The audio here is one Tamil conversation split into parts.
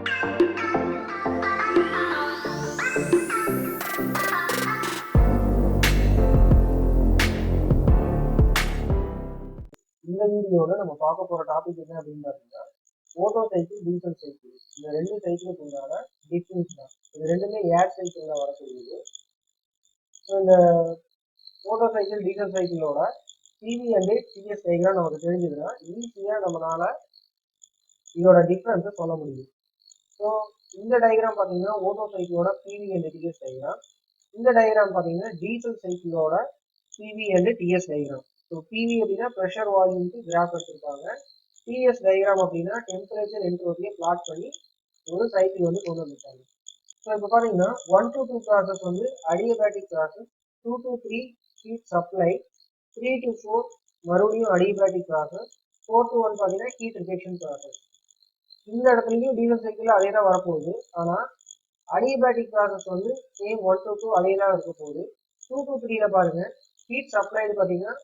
இந்த வீடியோல நம்ம பார்க்க போற டாபிக் என்ன அப்படின்னு பார்த்தீங்கன்னா ஓட்டோ சைக்கிள் டீசல் சைக்கிள். இந்த ரெண்டு சைக்கிளுக்கு உண்டான டிஃபரன்ஸ் தான். இது ரெண்டுமே ஏர் சைக்கிள்ல வரக்கூடியது. ஸோ இந்த ஓட்டோ சைக்கிள் டீசல் சைக்கிளோட பிவி அண்ட் டிஎஸ் டயக்ராம் நமக்கு தெரிஞ்சதுன்னா ஈஸியா நம்மளால இதோட டிஃபரன்ஸை சொல்ல முடியும். ஸோ இந்த டயக்ராம் பார்த்தீங்கன்னா ஓட்டோ சைக்கிளோட பிவி அண்ட் டிஎஸ் டயக்ராம். இந்த டயக்ராம் பார்த்தீங்கன்னா டீசல் சைக்கிளோட PV and TS diagram. So PV அப்படின்னா ப்ரெஷர் வால்யூம்க்கு கிராஃப் எடுத்திருக்காங்க. டிஎஸ் டயக்ராம் அப்படின்னா டெம்பரேச்சர் என்ட்ரோபியை பிளாட் பண்ணி ஒரு சைக்கிள் வந்து கொண்டு வந்துட்டாங்க. ஸோ இப்போ பார்த்தீங்கன்னா 1 to 2 ப்ராசஸ் வந்து adiabatic process, 2 to 3 heat supply, 3 to 4 மறுபடியும் அடியபேட்டிக் ப்ராசஸ், 4 to 1 பார்த்தீங்கன்னா ஹீட் ரிஜெக்ஷன் ப்ராசஸ். இந்த இடத்துலையும் டீசல் சைக்கிள் அதே தான் வரப்போகுது. ஆனால் அடியபேட்டிக் ப்ராசஸ் வந்து சேம் 1 to 2 அதே தான் இருக்க போகுது. 2 to 3ல பாருங்க ஹீட் சப்ளைடு பார்த்தீங்கன்னா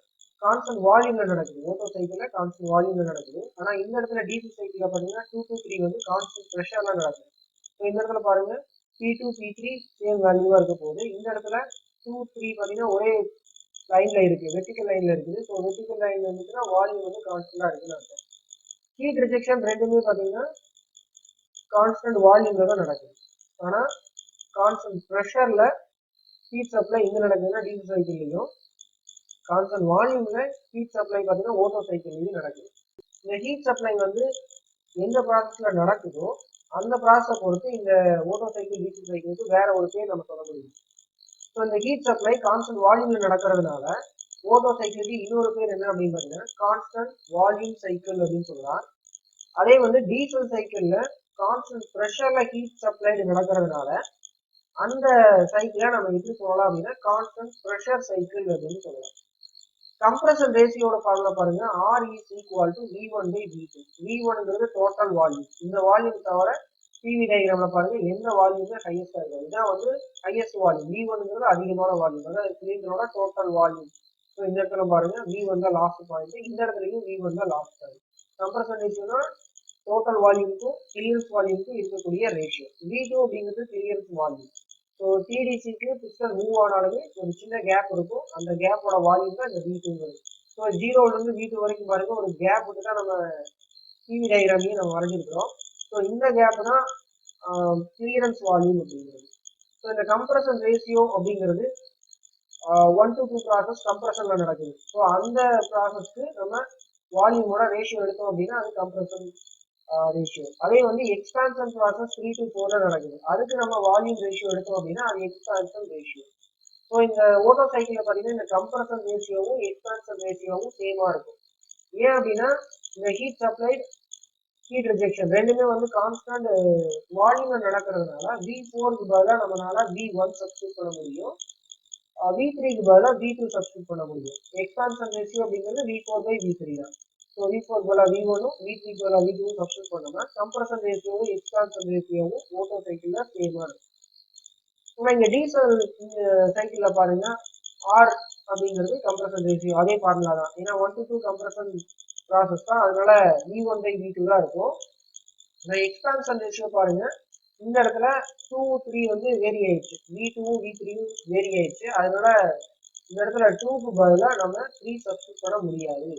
கான்ஸ்டன்ட் வால்யூம்ல நடக்குது. ஓட்டோ சைக்கிள்ல கான்ஸ்டன்ட் வால்யூம்ல நடக்குது. ஆனா இந்த இடத்துல டீசல் சைக்கிள்ல பாத்தீங்கன்னா 2 to 3 வந்து கான்ஸ்டன்ட் ப்ரெஷர்ல நடக்குது. ஸோ இந்த இடத்துல பாருங்க P2 P3 சேம் வேல்யூவா இருக்க போகுது. இந்த இடத்துல 2 3 பாத்தீங்கன்னா ஒரே லைன்ல இருக்கு, வெர்டிகல் லைன்ல இருக்குது. ஸோ வெர்டிகல் லைன்ல இருந்துச்சுன்னா வால்யூம் வந்து கான்ஸ்டன்டா இருக்குன்னு அர்த்தம். ஹீட் ரிஜெக்ஷன் ரெண்டுமே பாத்தீங்கன்னா கான்ஸ்டன்ட் வால்யூம்ல தான் நடக்குது. ஆனா கான்ஸ்டன்ட் ப்ரெஷர்ல ஹீட் சப்ளை இங்க நடக்குதுன்னா டீசல் சைக்கிள்லையும், கான்ஸ்டன்ட் வால்யூம்ல ஹீட் சப்ளை பார்த்தீங்கன்னா ஓட்டோ சைக்கிள்லையும் நடக்குது. இந்த ஹீட் சப்ளை வந்து எந்த ப்ராசஸ்ல நடக்குதோ அந்த ப்ராசஸை பொறுத்து இந்த ஓட்டோ சைக்கிள் டீசல் சைக்கிளுக்கு வேற ஒரு பேர் நம்ம சொல்ல முடியும். ஸோ இந்த ஹீட் சப்ளை கான்ஸ்டன்ட் வால்யூம்ல நடக்கிறதுனால ஓட்டோ சைக்கிளுக்கு இன்னொரு பேர் என்ன அப்படின்னு பார்த்தீங்கன்னா கான்ஸ்டன்ட் வால்யூம் சைக்கிள் அப்படின்னு சொல்லலாம். அதே வந்து டீசல் சைக்கிள்ல கான்ஸ்டன்ட் ப்ரெஷர்ல ஹீட் சப்ளை நடக்கிறதுனால அந்த சைக்கிளை நம்ம எப்படி சொல்லலாம் அப்படின்னா கான்ஸ்டன்ட் ப்ரெஷர் சைக்கிள் அப்படின்னு சொல்லலாம். கம்ப்ரஷன் ரேஷியோட ஃபார்முலா பாருங்க, R is equal to V1 by V2. V1ங்கிறது டோட்டல் வால்யூம். இந்த வால்யூம் தவிர பிவி டயக்ராம்ல பாருங்க எந்த வால்யூமே ஹையஸ்டா இருக்கு. இதான் வந்து ஹையஸ்ட் வால்யூம். V1ங்கிறது அதிகமான வால்யூம், அதாவது சிலிண்டரோட டோட்டல் வால்யூம். ஸோ இந்த இடத்துல பாருங்க V1 தான் லாஸ்ட் பாயிண்ட், இந்த இடத்துலயும் V1 தான் லாஸ்ட் பாயிண்ட். கம்ப்ரஷன் ரேஷியோனா டோட்டல் வால்யூமுக்கும் கிளியரன்ஸ் வால்யூமுக்கும் இருக்கக்கூடிய ரேஷியோ. V2 அப்படிங்கிறது கிளியரன்ஸ் வால்யூம். ஸோ டிடிசிக்கு பிஸ்டன் மூவ் ஆனாலுமே ஒரு சின்ன கேப் இருக்கும், அந்த கேப்போட வால்யூம் தான் இந்த V2ங்கிறது. ஸோ 0லேருந்து V2 வரைக்கும் பாருங்க ஒரு கேப் விட்டு தான் நம்ம பிவி டயக்ராமையும் நம்ம வரைஞ்சிருக்கிறோம். ஸோ இந்த கேப் தான் கிளியரன்ஸ் வால்யூம் அப்படிங்கிறது. ஸோ இந்த கம்ப்ரஷன் ரேஷியோ அப்படிங்கிறது 1 to 2 ப்ராசஸ் கம்ப்ரஷன்ல நடக்குது. ஸோ அந்த ப்ராசஸ்க்கு நம்ம வால்யூமோட ரேஷியோ எடுத்தோம் அப்படின்னா அது கம்ப்ரஷன் ரேஷியோ. அதே வந்து எக்ஸ்பான்ஷன் ப்ராசஸ் 3 to 4ல நடக்குது, அதுக்கு நம்ம வால்யூம் ரேஷியோ எடுத்தோம் அப்படின்னா அது எக்ஸ்பான்ஷன் ரேஷியோ. ஸோ இந்த ஓட்டோ சைக்கிள்ல பார்த்தீங்கன்னா இந்த கம்ப்ரஷன் ரேஷியோவும் எக்ஸ்பான்ஷன் ரேஷியோவும் சேமா இருக்கும். ஏன் அப்படின்னா இந்த ஹீட் சப்ளை ஹீட் ரிஜெக்ஷன் ரெண்டுமே வந்து கான்ஸ்டன்ட் வால்யூம்ல நடக்கிறதுனால V4க்கு பதிலாக நம்மளால V1 சப்ஸ்டியூட் பண்ண முடியும், V3க்கு பதிலாக V2 சப்ஸ்டியூட் பண்ண முடியும். எக்ஸ்பான்ஷன் ரேஷியோ அப்படிங்கிறது V4 by V3 தான். ஸோ V4 பதிலாக V1ம் V3 பதிலாக V2ம் சப்ஸ்டியூட் பண்ணோம்னா கம்ப்ரஷன் ரேஷியோவும் எக்ஸ்பான்ஷன் ரேஷியோவும் ஓட்டோ சைக்கிள்ல சேமா இருக்கும். இங்க டீசல் சைக்கிள்ல பாருங்க R அப்படிங்கிறது கம்ப்ரஷன் ரேஷியோ, அதே ஃபார்முலா தான். ஏன்னா 1 to 2 கம்ப்ரஷன் ப்ராசஸ் தான், அதனால V1 by V2 தான் இருக்கும். இந்த எக்ஸ்பான்ஷன் ரேஷியோ பாருங்க, இந்த இடத்துல 2 3 வந்து வேரி ஆயிடுச்சு, V2 V3 வேரி ஆயிடுச்சு. அதனால இந்த இடத்துல 2க்கு பதிலாக நம்ம 3 சப்ஸ்டியூட் பண்ண முடியாது.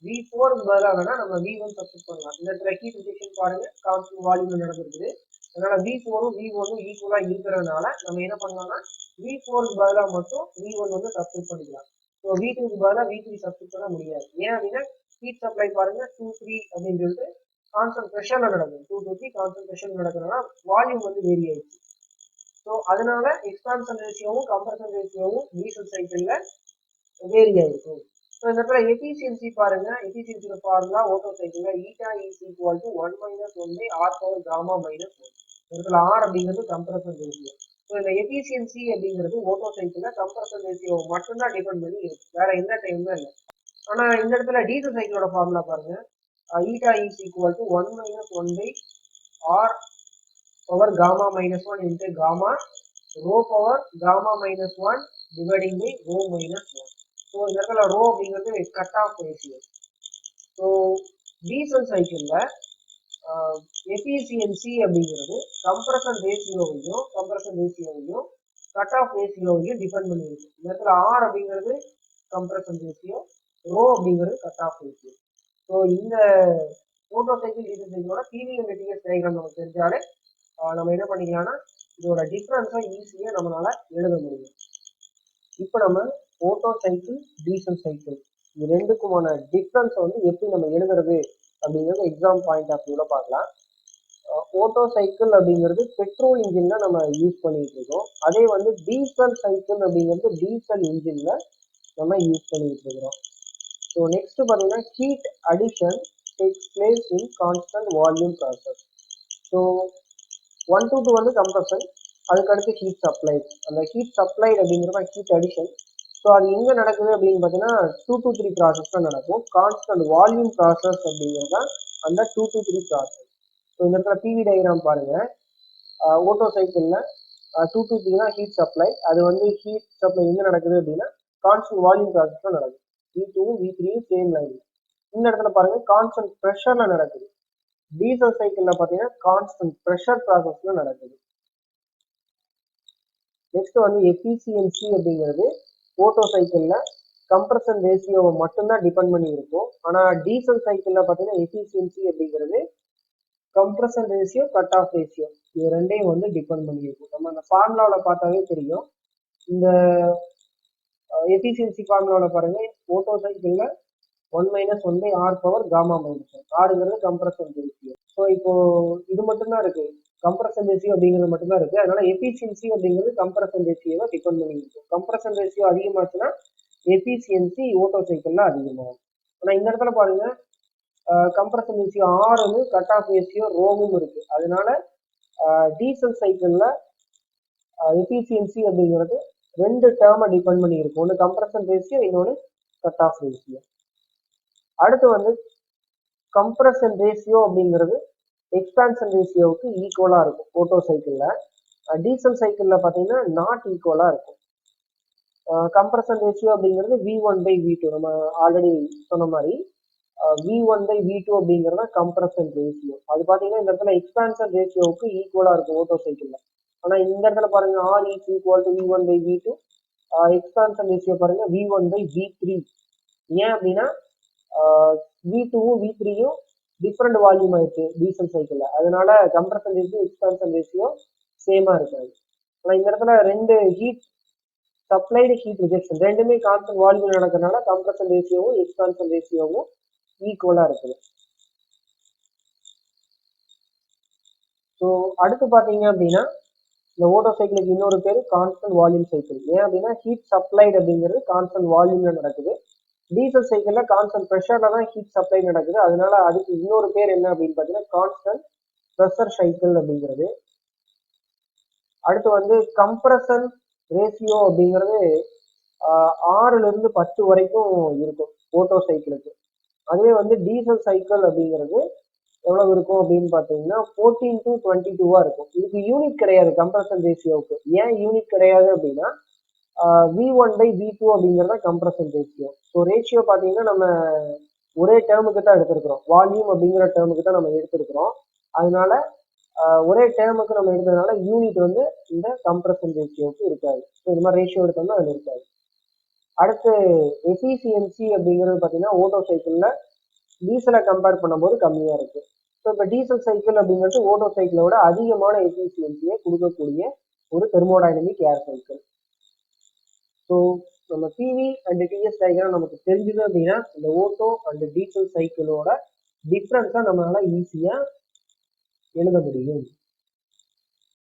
V4க்கு பதிலாக வேணா நம்ம V1 சப்ஸ்டியூட் பண்ணலாம். இந்த இடத்துல ஹீட் ரிஜெக்ஷன் பாருங்க கான்ஸ்டன்ட் வால்யூம்ல நடந்திருக்குது. அதனால V4ம் V1ம் ஈக்குவலா இருக்கிறதுனால நம்ம என்ன பண்ணலாம்னா V4க்கு பதிலாக மட்டும் V1 வந்து சப்ஸ்டியூட் பண்ணிக்கலாம். ஸோ V2க்கு பதிலாக V3 சப்ஸ்டியூட் பண்ண முடியாது. ஏன் அப்படின்னா ஹீட் சப்ளை பாருங்க 2 3 அப்படின்னு சொல்லிட்டு கான்ஸ்டன்ட் ப்ரெஷர்ல நடக்குது. 2 to 3 கான்ஸ்டன்ட் ப்ரெஷர்ல நடக்கிறதுனால வால்யூம் வந்து வேரி ஆயிடுச்சு. ஸோ அதனால எக்ஸ்பான்ஷன் ரேஷியோவும் கம்ப்ரஷன் ரேஷியோவும் டீசல் சைக்கிள்ல வேரி ஆயிருக்கும். ஸோ இந்த இடத்துல எஃபிஷியன்சி பாருங்க, எஃபிஷியன்சியோட ஃபார்முலா ஓட்டோ சைக்கிள்ல eta is equal to 1 - 1 by R power gamma minus 1. இடத்துல R அப்படிங்கிறது கம்ப்ரஷன் ரேஷியோ. ஸோ இந்த எஃபிஷியன்சி அப்படிங்கிறது ஓட்டோ சைக்கிள்ல கம்ப்ரஷன் ரேஷியோ மட்டும்தான் டிபெண்ட் பண்ணி இருக்கு, வேற எந்த டைம்ல இல்லை. ஆனா இந்த இடத்துல டீசல் சைக்கிளோட ஃபார்முலா பாருங்க, eta is equal to 1 - 1 by R power gamma minus 1 into gamma rho power gamma minus 1 dividing by rho minus 1. So இந்த இடத்துல rho அப்படிங்கிறது cut off ratio. So diesel சைக்கிள்ல எஃபிசியன்சி அப்படிங்கிறது கம்ப்ரஷன் ரேஷியோவையும் கட் ஆஃப் ரேஷியோவையும் டிபெண்ட் பண்ணியிருக்கு. இந்த இடத்துல ஆர் அப்படிங்கிறது கம்ப்ரஷன் ரேஷியோ, ரோ அப்படிங்கிறது கட் ஆஃப் ரேஷியோ. ஸோ இந்த ஓட்டோ சைக்கிள் டீசல் சைக்கிளோட பிவி அண்ட் டிஎஸ் டயக்ராம் நமக்கு தெரிஞ்சாலே நம்ம என்ன பண்ணிக்கலாம்னா இதோட டிஃபரன்ஸை ஈஸியாக நம்மளால எழுத முடியும். இப்போ நம்ம ஓட்டோ சைக்கிள் டீசல் சைக்கிள் இது ரெண்டுக்குமான டிஃபரன்ஸை வந்து எப்படி நம்ம எழுதுறது அப்படிங்கிறது எக்ஸாம் பாயிண்ட் ஆஃப் வியூல பார்க்கலாம். ஓட்டோ சைக்கிள் அப்படிங்கிறது பெட்ரோல் இன்ஜின்ல நம்ம யூஸ் பண்ணிட்டு இருக்கோம். அதே வந்து டீசல் சைக்கிள் அப்படிங்கிறது டீசல் இன்ஜின்ல நம்ம யூஸ் பண்ணிட்டு இருக்கிறோம். ஸோ நெக்ஸ்ட் பார்த்தீங்கன்னா heat addition takes place in constant volume process. So 1 to 2 வந்து கம்ப்ரஷன், அதுக்கடுத்து ஹீட் சப்ளை. அந்த ஹீட் சப்ளை அப்படிங்கிறத ஹீட் அடிஷன். ஸோ அது எங்கே நடக்குது அப்படின்னு பார்த்தீங்கன்னா 2 to 3 ப்ராசஸ் தான் நடக்கும். கான்ஸ்டன்ட் வால்யூம் ப்ராசஸ் அப்படிங்கிறது தான் அந்த 2 to 3 ப்ராசஸ். ஸோ இந்த இடத்துல பிவி டயக்ராம் பாருங்க. ஓட்டோ சைக்கிளில் 2 to 3 தான் ஹீட் சப்ளை. அது வந்து ஹீட் சப்ளை எங்கே நடக்குது அப்படின்னா கான்ஸ்டன்ட் வால்யூம் ப்ராசஸ் தான் நடக்குது. V2வும் V3யும் சேம் லைன். இந்த இடத்துல பாருங்க கான்ஸ்டன்ட் ப்ரெஷர்ல நடக்குது. டீசல் சைக்கிள்ல பாத்தீங்கன்னா கான்ஸ்டன்ட் ப்ரெஷர் ப்ராசஸ்ல நடக்குது. நெக்ஸ்ட் வந்து எஃபிசியன்சி அப்படிங்கிறது ஓட்டோ சைக்கிள்ல கம்ப்ரஷன் ரேஷியோவை மட்டும்தான் டிபெண்ட் பண்ணி இருக்கும். ஆனா டீசல் சைக்கிள்ல பாத்தீங்கன்னா எஃபிசியன்சி அப்படிங்கிறது compression ratio, cut off ratio இது ரெண்டையும் வந்து டிபெண்ட் பண்ணி இருக்கும். நம்ம அந்த ஃபார்முலாவில் பார்த்தாவே தெரியும். இந்த எஃபிசியன்சி ஃபார்முலாவில் பாருங்க, ஓட்டோ சைக்கிள்ல 1 - 1 R பவர் காமா மைனஸ் ஆறுங்கிறது கம்ப்ரஷன் ரேஷியோ. ஸோ இப்போ இது மட்டும்தான் இருக்கு, கம்ப்ரஷன் ரேஷியோ அப்படிங்கிறது மட்டும்தான் இருக்கு. அதனால எஃபிசியன்சி அப்படிங்கிறது கம்ப்ரஷன் ரேஷியோவை டிபெண்ட் பண்ணி இருக்கும். கம்ப்ரஷன் ரேஷியோ அதிகமாச்சுன்னா எஃபிசியன்சி ஓட்டோ சைக்கிள்ல அதிகமாகும். ஆனா இந்த இடத்துல பாருங்க கம்ப்ரஷன் ரேஷியோ ஆறுன்னு கட் ஆஃப் ரேஷியோ ரோவும் இருக்கு. அதனால டீசல் சைக்கிள்ல எஃபிசியன்சி அப்படிங்கிறது 2 டேர்மை டிபெண்ட் பண்ணி இருக்கும். ஒன்று கம்ப்ரஷன் ரேஷியோ, இன்னொன்று கட் ஆஃப் ரேஷியோ. அடுத்து வந்து கம்ப்ரஷன் ரேஷியோ அப்படிங்கிறது எக்ஸ்பான்ஷன் ரேஷியோவுக்கு ஈக்குவலா இருக்கும் ஓட்டோ சைக்கிள்ல. டீசல் சைக்கிள்ல பாத்தீங்கன்னா நாட் ஈக்குவலா இருக்கும். கம்ப்ரஷன் ரேஷியோ அப்படிங்கிறது V1/V2 நம்ம ஆல்ரெடி சொன்ன மாதிரி V1/V2 அப்படிங்கிறது கம்ப்ரஷன் ரேஷியோ. அது பாத்தீங்கன்னா இந்த இடத்துல எக்ஸ்பான்ஷன் ரேஷியோவுக்கு ஈக்குவலா இருக்கும் ஓட்டோ சைக்கிள்ல. ஆனா இந்த இடத்துல பாருங்க R is equal to V1/V2, expansion ratio பாருங்க V1/V3. ஏன் அப்படின்னா V2வும் V3யும் டிஃப்ரெண்ட் வால்யூம் ஆயிடுச்சு டீசல் சைக்கிள்ல. அதனால கம்ப்ரஷன் ரேஷியோ, எக்ஸ்பான்ஷன் ரேஷியோ சேமா இருக்காது. ஆனா இந்த இடத்துல ரெண்டு ஹீட் சப்ளைடு, ஹீட் ரிஜெக்ஷன் ரெண்டுமே கான்ஸ்டன்ட் வால்யூம் நடக்கிறதுனால கம்ப்ரஷன் ரேஷியோவும் எக்ஸ்பான்ஷன் ரேஷியோவும் ஈக்குவலா இருக்குது. ஸோ அடுத்து பாத்தீங்க அப்படின்னா இந்த ஓட்டோ சைக்கிளுக்கு இன்னொரு பேர் கான்ஸ்டன்ட் வால்யூம் சைக்கிள். ஏன் அப்படின்னா ஹீட் சப்ளைடு அப்படிங்கிறது கான்ஸ்டன்ட் வால்யூம்ல நடக்குது. டீசல் சைக்கிள்ல கான்ஸ்டன்ட் ப்ரெஷர்ல தான் ஹீட் சப்ளை நடக்குது. அதனால அதுக்கு இன்னொரு பேர் என்ன அப்படின்னு பாத்தீங்கன்னா கான்ஸ்டன்ட் ப்ரெஷர் சைக்கிள் அப்படிங்கிறது. அடுத்து வந்து கம்ப்ரஷன் ரேஷியோ அப்படிங்கிறது 6 to 10 வரைக்கும் இருக்கும் ஓட்டோ சைக்கிளுக்கு. அதுவே வந்து டீசல் சைக்கிள் அப்படிங்கிறது எவ்வளவு இருக்கும் அப்படின்னு பாத்தீங்கன்னா 14 to 22 இருக்கும். இதுக்கு யூனிட் கிடையாது கம்ப்ரஷன் ரேஷியோவுக்கு. ஏன் யூனிட் கிடையாது அப்படின்னா V1/V2 அப்படிங்கிறத கம்ப்ரஷன் ரேஷியோ. ஸோ ரேஷியோ பார்த்தீங்கன்னா நம்ம ஒரே டேர்முக்கு தான் எடுத்திருக்கிறோம், வால்யூம் அப்படிங்கிற டேர்முக்கு தான் நம்ம எடுத்திருக்கிறோம். அதனால ஒரே டேர்முக்கு நம்ம எடுத்ததுனால யூனிட் வந்து இந்த கம்ப்ரஷன் ரேஷியோவுக்கு இருக்காது. ஸோ இந்த மாதிரி ரேஷியோ எடுத்தோம்னா அது இருக்காது. அடுத்து எஃபிசியன்சி அப்படிங்கிறது பார்த்தீங்கன்னா ஓட்டோ சைக்கிளில் டீசலை கம்பேர் பண்ணும்போது கம்மியாக இருக்கு. ஸோ இப்போ டீசல் சைக்கிள் அப்படிங்கிறது ஓட்டோ சைக்கிளோட அதிகமான எஃபிசியன்சியை கொடுக்கக்கூடிய ஒரு தெர்மோடைனமிக் ஏர் சைக்கிள். ஸோ நம்ம பிவி அண்ட் டிஎஸ் டயக்ராம் நமக்கு தெரிஞ்சது அப்படின்னா இந்த ஓட்டோ அண்ட் டீசல் சைக்கிளோட டிஃப்ரென்ஸை நம்மளால ஈஸியாக எழுத முடியும்.